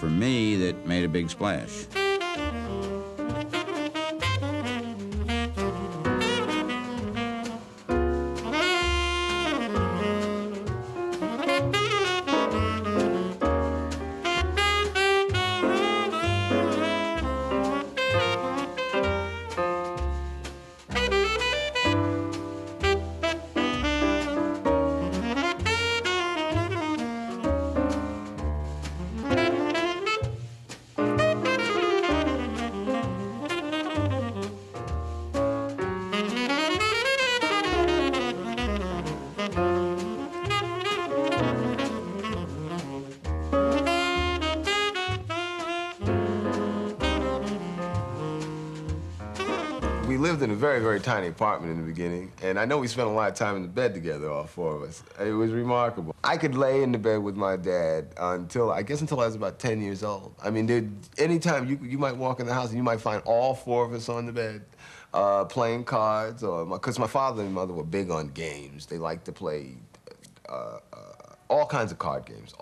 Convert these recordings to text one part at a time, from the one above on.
for me that made a big splash. We lived in a very, very tiny apartment in the beginning, and I know we spent a lot of time in the bed together, all four of us. It was remarkable. I could lay in the bed with my dad until I was about 10 years old. I mean, anytime you might walk in the house and you might find all four of us on the bed playing cards, or because my father and mother were big on games. They liked to play all kinds of card games,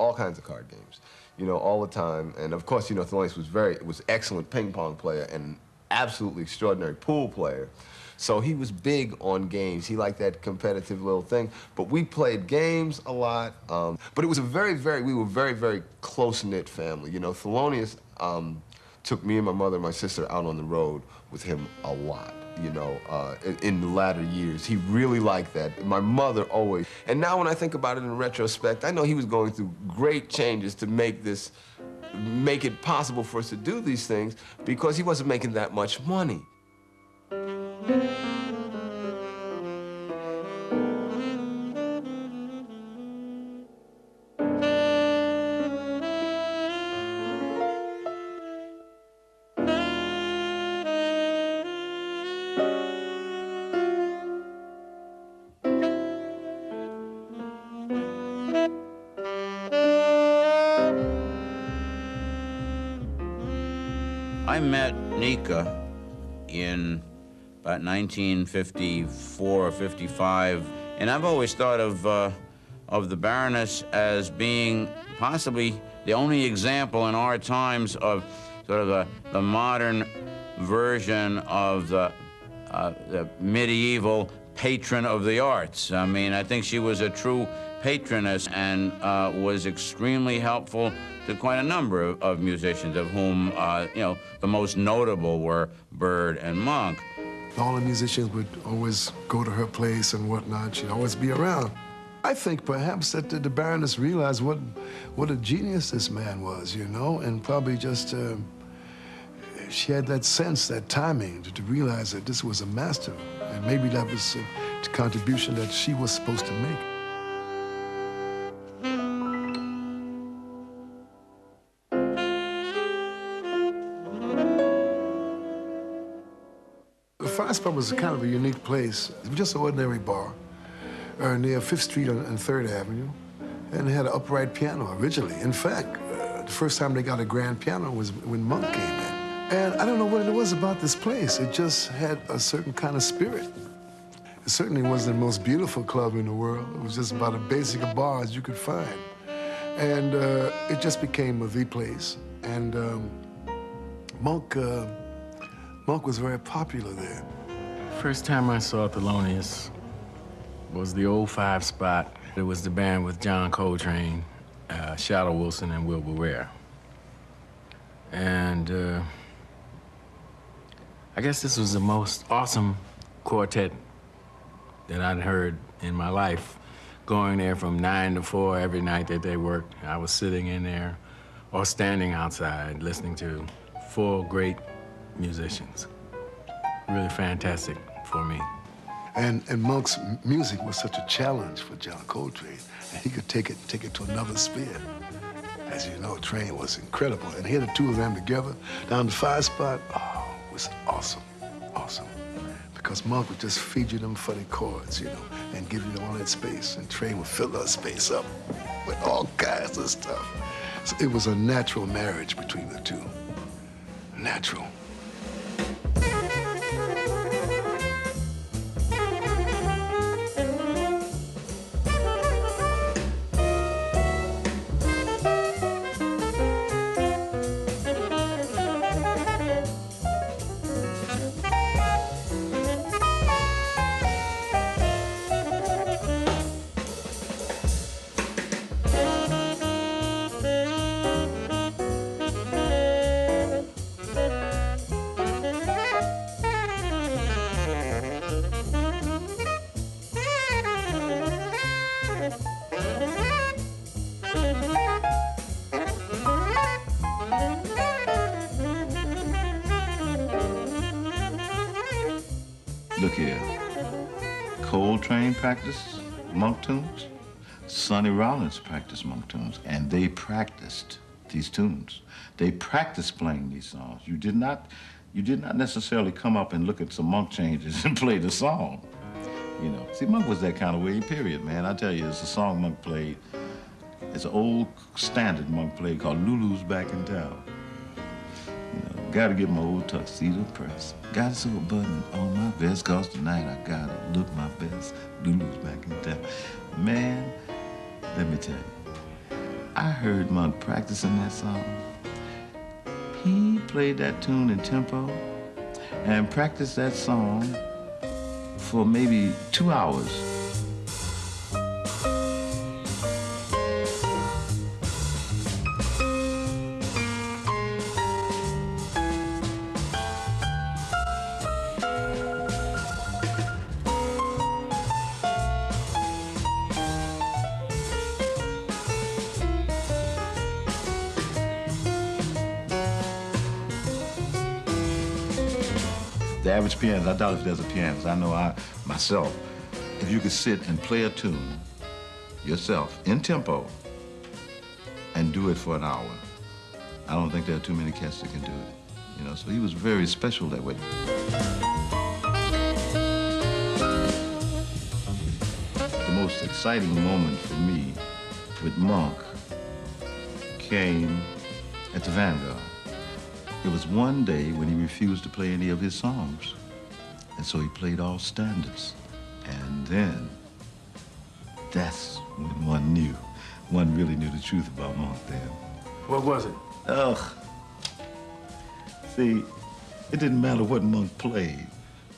you know, all the time. And of course, you know, Thelonious was excellent ping pong player and absolutely extraordinary pool player. So he was big on games. He liked that competitive little thing. But we played games a lot. But it was we were very, very close-knit family. You know, Thelonious took me and my mother and my sister out on the road with him a lot, you know, in the latter years. He really liked that. My mother always. And now when I think about it in retrospect, I know he was going through great changes to make it possible for us to do these things because he wasn't making that much money. I met Nika in about 1954 or 55, and I've always thought of the Baroness as being possibly the only example in our times of sort of the modern version of the medieval patron of the arts. I mean, I think she was a true patroness and was extremely helpful to quite a number of musicians, of whom, you know, the most notable were Bird and Monk. All the musicians would always go to her place and whatnot. She'd always be around. I think perhaps that the Baroness realized what a genius this man was, you know, and probably just, she had that sense, that timing, to realize that this was a master. And maybe that was the contribution that she was supposed to make. The Fire Spot was kind of a unique place. It was just an ordinary bar near 5th Street and 3rd Avenue, and it had an upright piano originally. In fact, the first time they got a grand piano was when Monk came in. And I don't know what it was about this place. It just had a certain kind of spirit. It certainly wasn't the most beautiful club in the world. It was just about as basic a bar as you could find. And it just became the place. And Monk was very popular there. First time I saw Thelonious was the old 5 Spot. It was the band with John Coltrane, Shadow Wilson, and Wilbur Ware. And I guess this was the most awesome quartet that I'd heard in my life. Going there from 9 to 4 every night that they worked. I was sitting in there or standing outside listening to 4 great musicians. Really fantastic for me. And Monk's music was such a challenge for John Coltrane. And he could take it to another sphere. As you know, Train was incredible. And here the two of them together down the 5 Spot, oh, it was awesome, awesome. Because Monk would just feed you them funny chords, you know, and give you all that space. And Train would fill that space up with all kinds of stuff. So it was a natural marriage between the two. Natural. Look here. Coltrane practiced monk tunes. Sonny Rollins practiced monk tunes, and they practiced these tunes. They practiced playing these songs. You did not necessarily come up and look at some monk changes and play the song. You know, see, Monk was that kind of way, period, man. I tell you, it's a song Monk played. It's an old standard Monk played called Lulu's Back in Town. You know, gotta get my old tuxedo press. Gotta sew a button on my vest, cause tonight I gotta look my best. Lulu's back in town. Man, let me tell you, I heard Monk practicing that song. He played that tune in tempo and practiced that song for maybe 2 hours. The average pianist, I doubt if there's a pianist. I know myself, if you could sit and play a tune yourself in tempo and do it for an hour, I don't think there are too many cats that can do it. You know, so he was very special that way. The most exciting moment for me with Monk came at the Vanguard. It was one day when he refused to play any of his songs. And so he played all standards. And then, that's when one really knew the truth about Monk then. What was it? Ugh. See, it didn't matter what Monk played.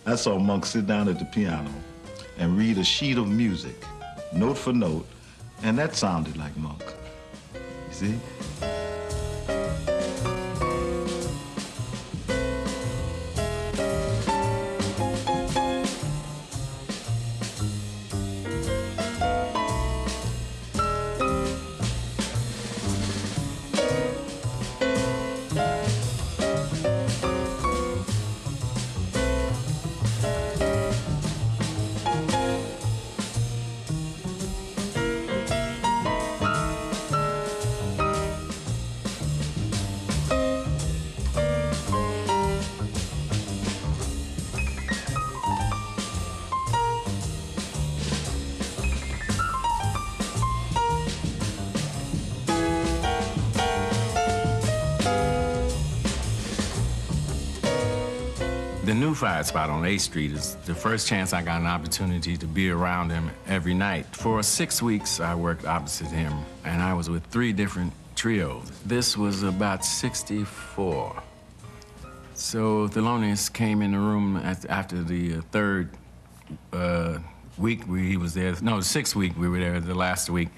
I saw Monk sit down at the piano and read a sheet of music, note for note, and that sounded like Monk. You see? The new Fire Spot on 8th Street is the first chance I got an opportunity to be around him every night. For 6 weeks, I worked opposite him, and I was with 3 different trios. This was about '64. So Thelonious came in the room after the 3rd week he was there. No, the 6th week we were there, the last week.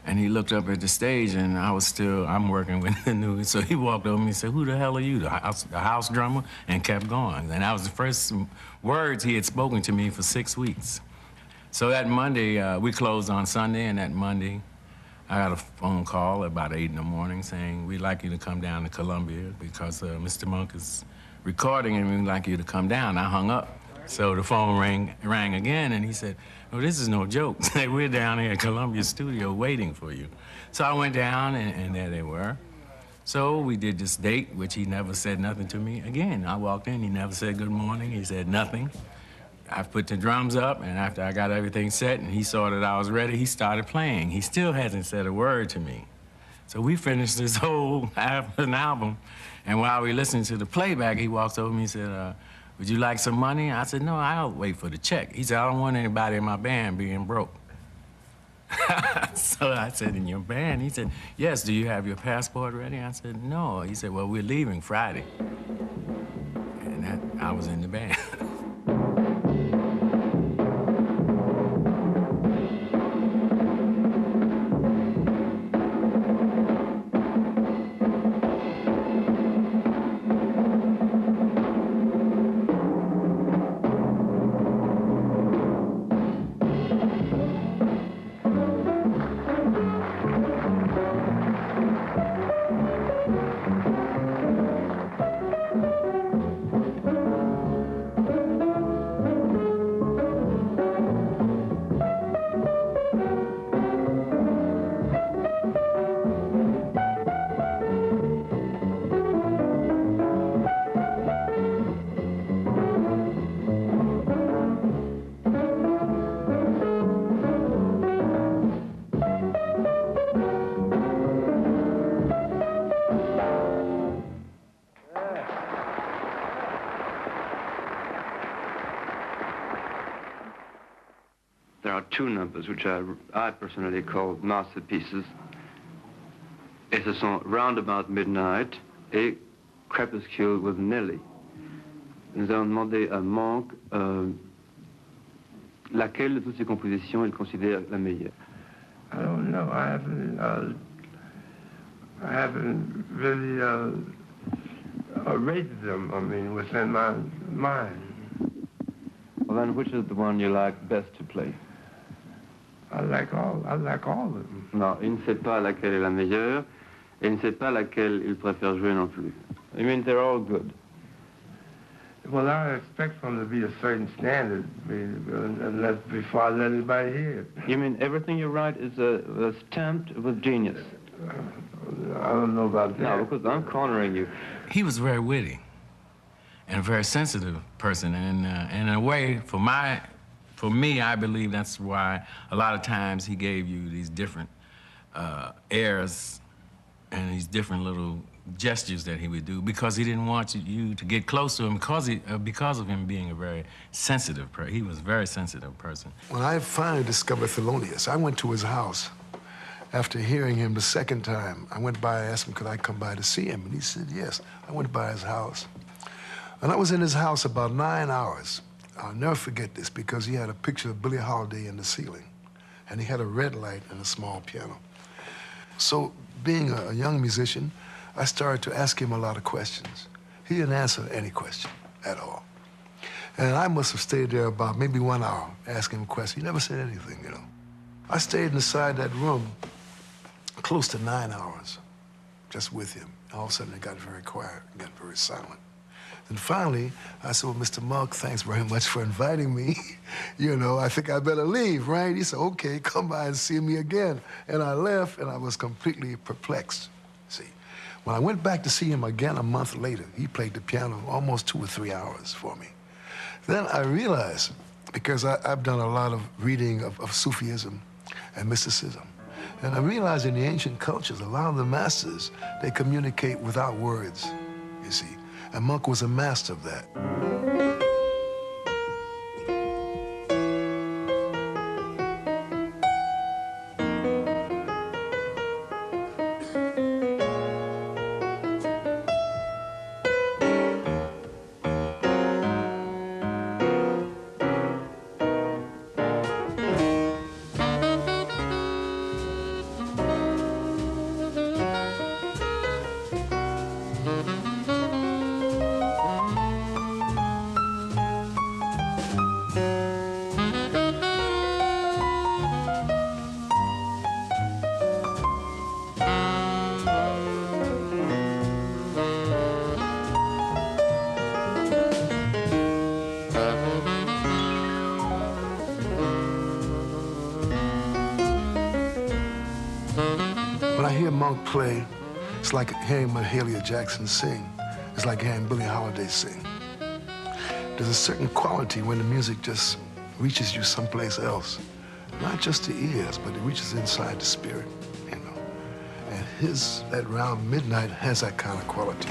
And he looked up at the stage, and I'm working with the new, so he walked over me and said, "Who the hell are you, the house drummer?" And kept going. And that was the first words he had spoken to me for 6 weeks. So that Monday, we closed on Sunday, and that Monday, I got a phone call about 8 in the morning saying, "We'd like you to come down to Columbia because Mr. Monk is recording, and we'd like you to come down." I hung up. So the phone rang again, and he said, "Oh, this is no joke. We're down here at Columbia Studio waiting for you." So I went down, and there they were. So we did this date, which he never said nothing to me. Again, I walked in, he never said good morning, he said nothing. I put the drums up, and after I got everything set and he saw that I was ready, he started playing. He still hasn't said a word to me. So we finished this whole half an album, and while we listened to the playback, he walks over to me and said, "Would you like some money?" I said, "No, I'll wait for the check." He said, "I don't want anybody in my band being broke." So I said, "In your band?" He said, "Yes, do you have your passport ready?" I said, "No." He said, "Well, we're leaving Friday." And I was in the band. are two numbers which I personally call masterpieces. Et ce sont Roundabout Midnight et Crepuscule with Nelly. Nous avons demandé à Monk laquelle de toutes ces compositions il considère la meilleure. I don't know. I haven't really rated them. I mean, within my mind. Well, then, which is the one you like best to play? I like all of them. Non, il ne sait pas laquelle est la meilleure, et il ne sait pas laquelle il préfère jouer non plus. I mean, they're all good. Well, I expect them to be a certain standard, unless before I let anybody hear it. You mean everything you write is stamped with genius? I don't know about that. No, because I'm cornering you. He was very witty and a very sensitive person, and in a way, for me, I believe that's why a lot of times he gave you these different airs and these different little gestures that he would do, because he didn't want you to get close to him because of him being a very sensitive person. He was a very sensitive person. When I finally discovered Thelonious, I went to his house. After hearing him the second time, I went by, I asked him, could I come by to see him? And he said, yes. I went by his house. And I was in his house about 9 hours. I'll never forget this, because he had a picture of Billie Holiday in the ceiling, and he had a red light and a small piano. So, being a young musician, I started to ask him a lot of questions. He didn't answer any question at all. And I must have stayed there about maybe 1 hour asking him questions. He never said anything, you know. I stayed inside that room close to 9 hours, just with him. All of a sudden, it got very quiet, it got very silent. And finally, I said, well, Mr. Monk, thanks very much for inviting me. You know, I think I better leave, right? He said, okay, come by and see me again. And I left, and I was completely perplexed, see. When I went back to see him again a month later, he played the piano almost 2 or 3 hours for me. Then I realized, because I've done a lot of reading of Sufism and mysticism, and I realized in the ancient cultures, a lot of the masters, they communicate without words, you see. And Monk was a master of that. When I hear Monk play, it's like hearing Mahalia Jackson sing. It's like hearing Billie Holiday sing. There's a certain quality when the music just reaches you someplace else. Not just the ears, but it reaches inside the spirit, you know. And that Round Midnight has that kind of quality.